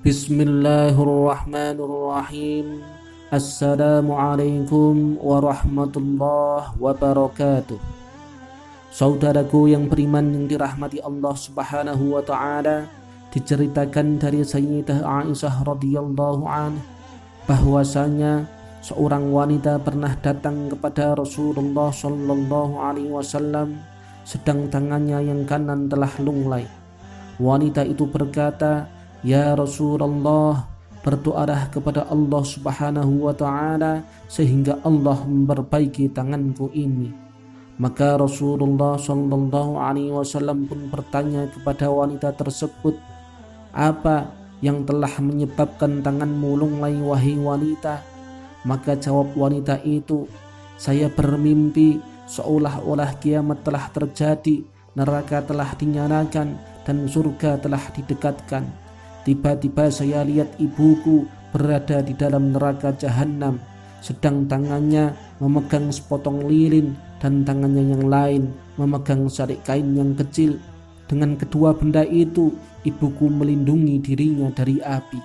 Bismillahirrahmanirrahim. Assalamualaikum warahmatullahi wabarakatuh. Saudaraku yang beriman yang dirahmati Allah Subhanahu wa ta'ala, diceritakan dari Sayyidah Aisyah radhiyallahu anha bahwasanya seorang wanita pernah datang kepada Rasulullah sallallahu alaihi wasallam sedang tangannya yang kanan telah lunglai. Wanita itu berkata, "Ya Rasulullah, berdoalah kepada Allah Subhanahu wa ta'ala sehingga Allah memperbaiki tanganku ini." Maka Rasulullah sallallahu alaihi wasallam pun bertanya kepada wanita tersebut, "Apa yang telah menyebabkan tanganmu lunglai wahai wanita?" Maka jawab wanita itu, "Saya bermimpi seolah-olah kiamat telah terjadi, neraka telah dinyalakan dan surga telah didekatkan. Tiba-tiba saya lihat ibuku berada di dalam neraka jahanam, sedang tangannya memegang sepotong lilin dan tangannya yang lain memegang sarik kain yang kecil. Dengan kedua benda itu, ibuku melindungi dirinya dari api."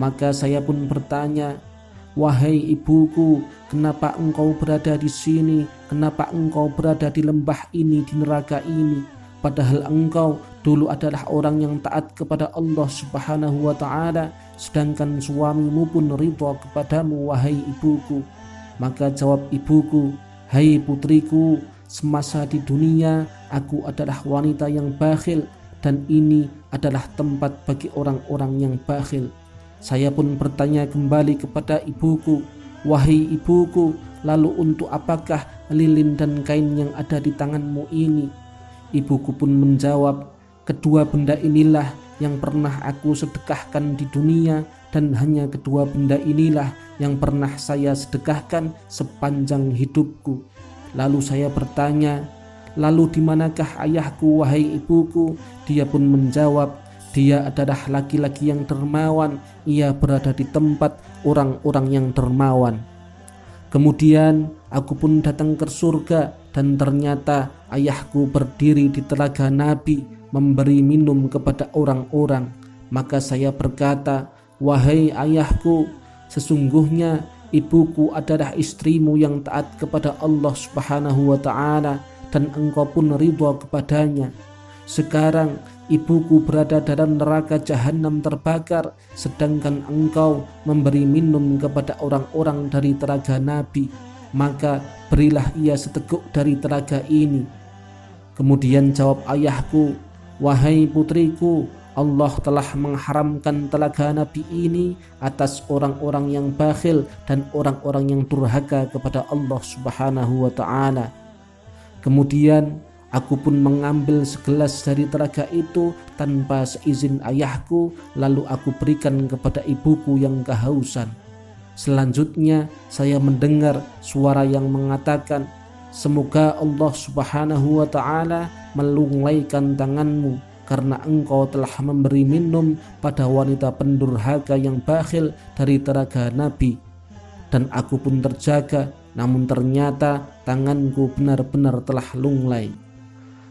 Maka saya pun bertanya, "Wahai ibuku, kenapa engkau berada di sini? Kenapa engkau berada di lembah ini, di neraka ini? Padahal engkau dulu adalah orang yang taat kepada Allah Subhanahu wa ta'ala, sedangkan suamimu pun ridha kepadamu, wahai ibuku." Maka jawab ibuku, "Hai putriku, semasa di dunia aku adalah wanita yang bakhil, dan ini adalah tempat bagi orang-orang yang bakhil." Saya pun bertanya kembali kepada ibuku, "Wahai ibuku, lalu untuk apakah lilin dan kain yang ada di tanganmu ini?" Ibuku pun menjawab, "Kedua benda inilah yang pernah aku sedekahkan di dunia, dan hanya kedua benda inilah yang pernah saya sedekahkan sepanjang hidupku." Lalu saya bertanya, "Lalu di manakah ayahku, wahai ibuku?" Dia pun menjawab, "Dia adalah laki-laki yang dermawan, ia berada di tempat orang-orang yang dermawan." Kemudian aku pun datang ke surga, dan ternyata ayahku berdiri di telaga Nabi memberi minum kepada orang-orang. Maka saya berkata, "Wahai ayahku, sesungguhnya ibuku adalah istrimu yang taat kepada Allah Subhanahu wa ta'ala, dan engkau pun ridha kepadanya. Sekarang ibuku berada dalam neraka jahanam terbakar, sedangkan engkau memberi minum kepada orang-orang dari telaga Nabi. Maka berilah ia seteguk dari telaga ini." Kemudian jawab ayahku, "Wahai putriku, Allah telah mengharamkan telaga Nabi ini atas orang-orang yang bakhil dan orang-orang yang durhaka kepada Allah Subhanahu wa ta'ala." Kemudian aku pun mengambil segelas dari telaga itu tanpa seizin ayahku, lalu aku berikan kepada ibuku yang kehausan. Selanjutnya saya mendengar suara yang mengatakan, "Semoga Allah Subhanahu wa ta'ala melunglaikan tanganmu karena engkau telah memberi minum pada wanita pendurhaka yang bakhil dari telaga Nabi." Dan aku pun terjaga, namun ternyata tanganku benar-benar telah lunglai.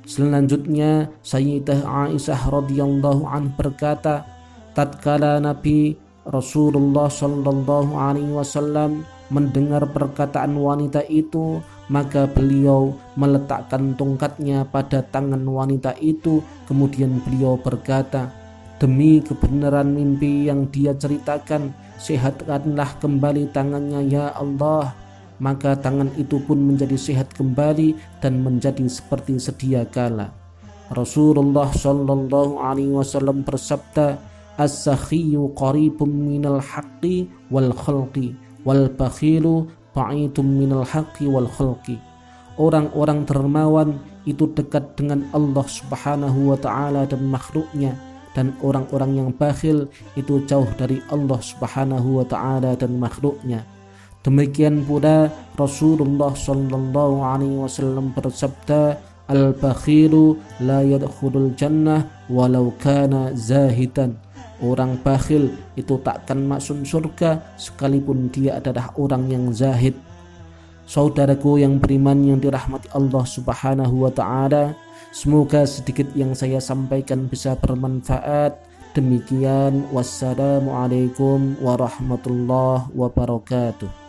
Selanjutnya Sayyidah Aisyah radhiyallahu anha berkata, tatkala Nabi Rasulullah sallallahu alaihi wasallam mendengar perkataan wanita itu, maka beliau meletakkan tongkatnya pada tangan wanita itu. Kemudian beliau berkata, "Demi kebenaran mimpi yang dia ceritakan, sehatkanlah kembali tangannya ya Allah." Maka tangan itu pun menjadi sehat kembali dan menjadi seperti sedia kala. Rasulullah sallallahu alaihi wasallam bersabda, "As-sakhiyyu qaribun minal haqqi wal khalqi wal bakhilu ba'idun minal haqqi wal khalqi." Orang-orang dermawan itu dekat dengan Allah Subhanahu wa ta'ala dan makhluknya, dan orang-orang yang bakhil itu jauh dari Allah Subhanahu wa taala dan makhluknya. Demikian pula Rasulullah sallallahu alaihi wasallam bersabda, al-bakhilu la yadkhulul jannah walau kana zahidan. Orang bakhil itu takkan masuk surga sekalipun dia adalah orang yang zahid. Saudaraku yang beriman yang dirahmati Allah Subhanahu wa taala, semoga sedikit yang saya sampaikan bisa bermanfaat. Demikian, wassalamualaikum warahmatullahi wabarakatuh.